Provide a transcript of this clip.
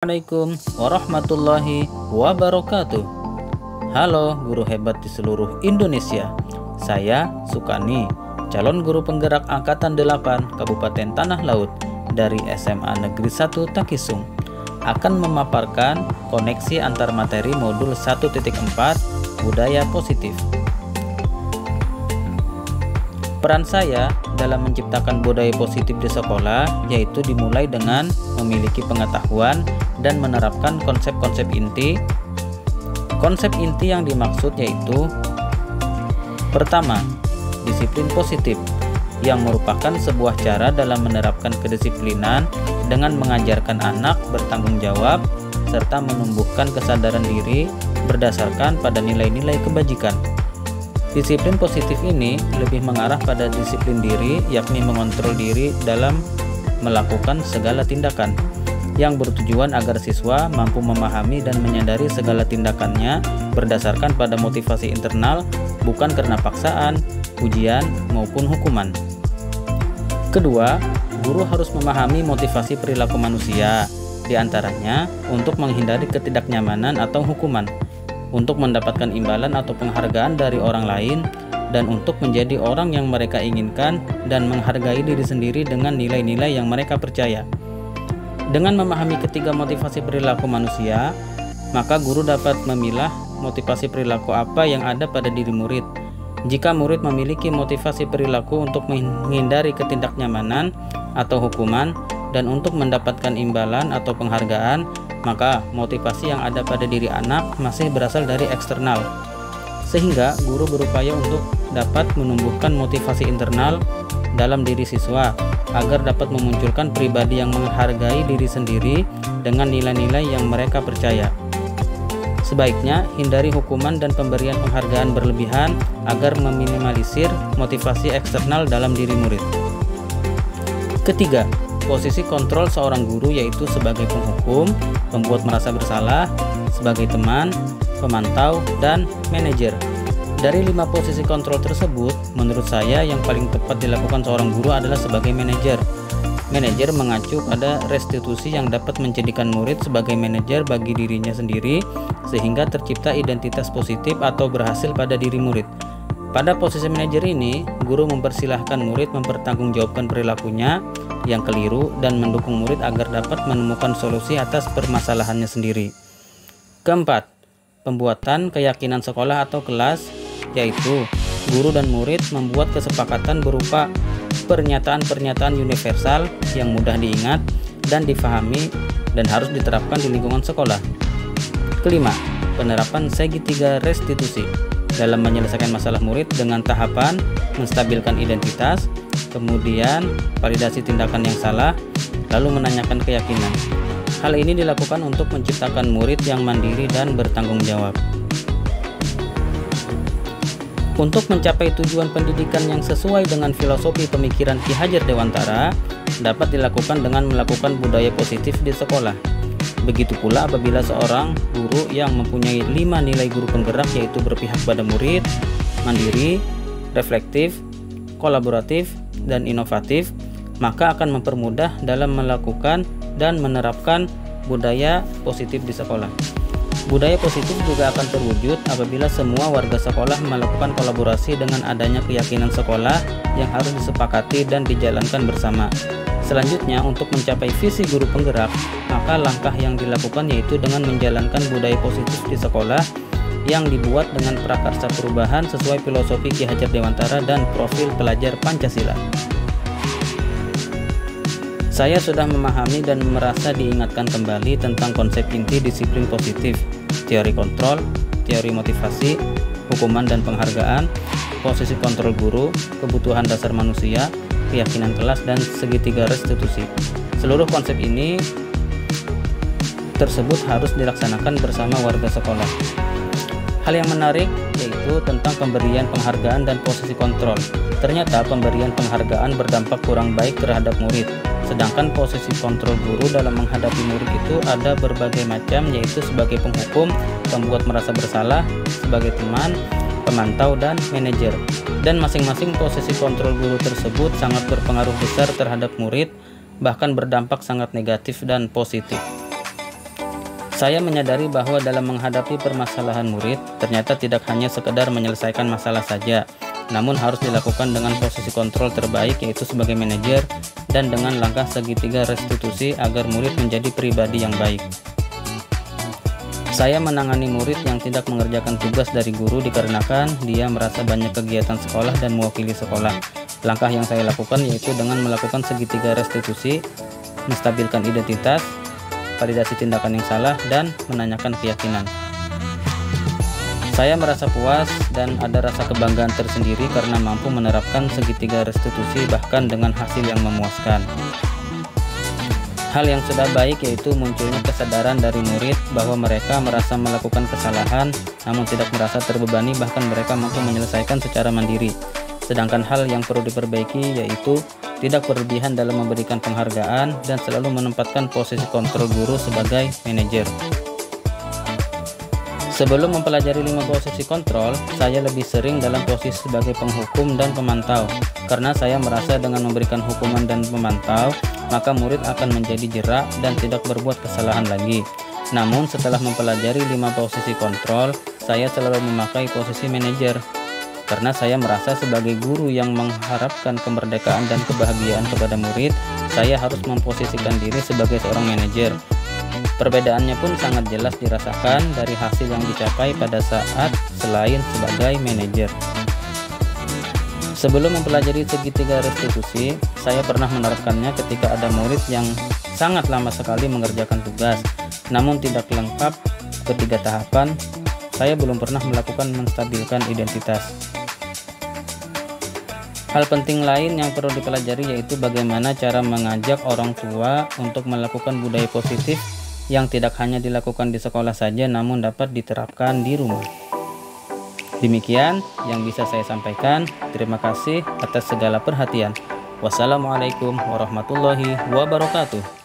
Assalamualaikum warahmatullahi wabarakatuh. Halo guru hebat di seluruh Indonesia. Saya Sukani, calon guru penggerak Angkatan 8 Kabupaten Tanah Laut dari SMA Negeri 1 Takisung, akan memaparkan koneksi antar materi modul 1.4 Budaya Positif. Peran saya dalam menciptakan budaya positif di sekolah yaitu dimulai dengan memiliki pengetahuan dan menerapkan konsep-konsep inti. Konsep inti yang dimaksud yaitu: pertama, disiplin positif, yang merupakan sebuah cara dalam menerapkan kedisiplinan dengan mengajarkan anak bertanggung jawab serta menumbuhkan kesadaran diri berdasarkan pada nilai-nilai kebajikan. Disiplin positif ini lebih mengarah pada disiplin diri, yakni mengontrol diri dalam melakukan segala tindakan, yang bertujuan agar siswa mampu memahami dan menyadari segala tindakannya berdasarkan pada motivasi internal, bukan karena paksaan, ujian, maupun hukuman. Kedua, guru harus memahami motivasi perilaku manusia, diantaranya untuk menghindari ketidaknyamanan atau hukuman, untuk mendapatkan imbalan atau penghargaan dari orang lain, dan untuk menjadi orang yang mereka inginkan dan menghargai diri sendiri dengan nilai-nilai yang mereka percaya. Dengan memahami ketiga motivasi perilaku manusia, maka guru dapat memilah motivasi perilaku apa yang ada pada diri murid. Jika murid memiliki motivasi perilaku untuk menghindari ketidaknyamanan atau hukuman dan untuk mendapatkan imbalan atau penghargaan, maka motivasi yang ada pada diri anak masih berasal dari eksternal, sehingga guru berupaya untuk dapat menumbuhkan motivasi internal dalam diri siswa agar dapat memunculkan pribadi yang menghargai diri sendiri dengan nilai-nilai yang mereka percaya. Sebaiknya hindari hukuman dan pemberian penghargaan berlebihan agar meminimalisir motivasi eksternal dalam diri murid. Ketiga, posisi kontrol seorang guru yaitu sebagai penghukum, pembuat merasa bersalah, sebagai teman, pemantau, dan manajer. Dari 5 posisi kontrol tersebut, menurut saya yang paling tepat dilakukan seorang guru adalah sebagai manajer. Manajer mengacu pada restitusi yang dapat menjadikan murid sebagai manajer bagi dirinya sendiri, sehingga tercipta identitas positif atau berhasil pada diri murid. Pada posisi manajer ini, guru mempersilahkan murid mempertanggungjawabkan perilakunya yang keliru dan mendukung murid agar dapat menemukan solusi atas permasalahannya sendiri. Keempat, pembuatan keyakinan sekolah atau kelas, yaitu guru dan murid membuat kesepakatan berupa pernyataan-pernyataan universal yang mudah diingat dan difahami dan harus diterapkan di lingkungan sekolah. Kelima, penerapan segitiga restitusi dalam menyelesaikan masalah murid dengan tahapan menstabilkan identitas, kemudian validasi tindakan yang salah, lalu menanyakan keyakinan. Hal ini dilakukan untuk menciptakan murid yang mandiri dan bertanggung jawab. Untuk mencapai tujuan pendidikan yang sesuai dengan filosofi pemikiran Ki Hajar Dewantara, dapat dilakukan dengan melakukan budaya positif di sekolah. Begitu pula apabila seorang guru yang mempunyai 5 nilai guru penggerak, yaitu berpihak pada murid, mandiri, reflektif, kolaboratif, dan inovatif, maka akan mempermudah dalam melakukan dan menerapkan budaya positif di sekolah. Budaya positif juga akan terwujud apabila semua warga sekolah melakukan kolaborasi dengan adanya keyakinan sekolah yang harus disepakati dan dijalankan bersama. Selanjutnya, untuk mencapai visi guru penggerak, maka langkah yang dilakukan yaitu dengan menjalankan budaya positif di sekolah yang dibuat dengan prakarsa perubahan sesuai filosofi Ki Hajar Dewantara dan profil pelajar Pancasila. Saya sudah memahami dan merasa diingatkan kembali tentang konsep inti disiplin positif, teori kontrol, teori motivasi, hukuman dan penghargaan, posisi kontrol guru, kebutuhan dasar manusia, keyakinan kelas, dan segitiga restitusi. Seluruh konsep ini tersebut harus dilaksanakan bersama warga sekolah. Hal yang menarik yaitu tentang pemberian penghargaan dan posisi kontrol. Ternyata pemberian penghargaan berdampak kurang baik terhadap murid, sedangkan posisi kontrol guru dalam menghadapi murid itu ada berbagai macam, yaitu sebagai penghukum, pembuat merasa bersalah, sebagai teman, pemantau, dan manajer. Dan masing-masing posisi kontrol guru tersebut sangat berpengaruh besar terhadap murid, bahkan berdampak sangat negatif dan positif. Saya menyadari bahwa dalam menghadapi permasalahan murid, ternyata tidak hanya sekedar menyelesaikan masalah saja, namun harus dilakukan dengan posisi kontrol terbaik, yaitu sebagai manajer, dan dengan langkah segitiga restitusi agar murid menjadi pribadi yang baik. Saya menangani murid yang tidak mengerjakan tugas dari guru dikarenakan dia merasa banyak kegiatan sekolah dan mewakili sekolah. Langkah yang saya lakukan yaitu dengan melakukan segitiga restitusi, menstabilkan identitas, validasi tindakan yang salah, dan menanyakan keyakinan. Saya merasa puas dan ada rasa kebanggaan tersendiri karena mampu menerapkan segitiga restitusi bahkan dengan hasil yang memuaskan. Hal yang sudah baik yaitu munculnya kesadaran dari murid bahwa mereka merasa melakukan kesalahan namun tidak merasa terbebani, bahkan mereka mampu menyelesaikan secara mandiri. Sedangkan hal yang perlu diperbaiki yaitu tidak berlebihan dalam memberikan penghargaan dan selalu menempatkan posisi kontrol guru sebagai manajer. Sebelum mempelajari 5 posisi kontrol, saya lebih sering dalam posisi sebagai penghukum dan pemantau, karena saya merasa dengan memberikan hukuman dan memantau, maka murid akan menjadi jerak dan tidak berbuat kesalahan lagi. Namun setelah mempelajari 5 posisi kontrol, saya selalu memakai posisi manajer, karena saya merasa sebagai guru yang mengharapkan kemerdekaan dan kebahagiaan kepada murid, saya harus memposisikan diri sebagai seorang manajer. Perbedaannya pun sangat jelas dirasakan dari hasil yang dicapai pada saat selain sebagai manajer. Sebelum mempelajari segitiga restitusi, saya pernah menerapkannya ketika ada murid yang sangat lama sekali mengerjakan tugas, namun tidak lengkap ketiga tahapan. Saya belum pernah melakukan menstabilkan identitas. Hal penting lain yang perlu dipelajari yaitu bagaimana cara mengajak orang tua untuk melakukan budaya positif yang tidak hanya dilakukan di sekolah saja namun dapat diterapkan di rumah. Demikian yang bisa saya sampaikan. Terima kasih atas segala perhatian. Wassalamualaikum warahmatullahi wabarakatuh.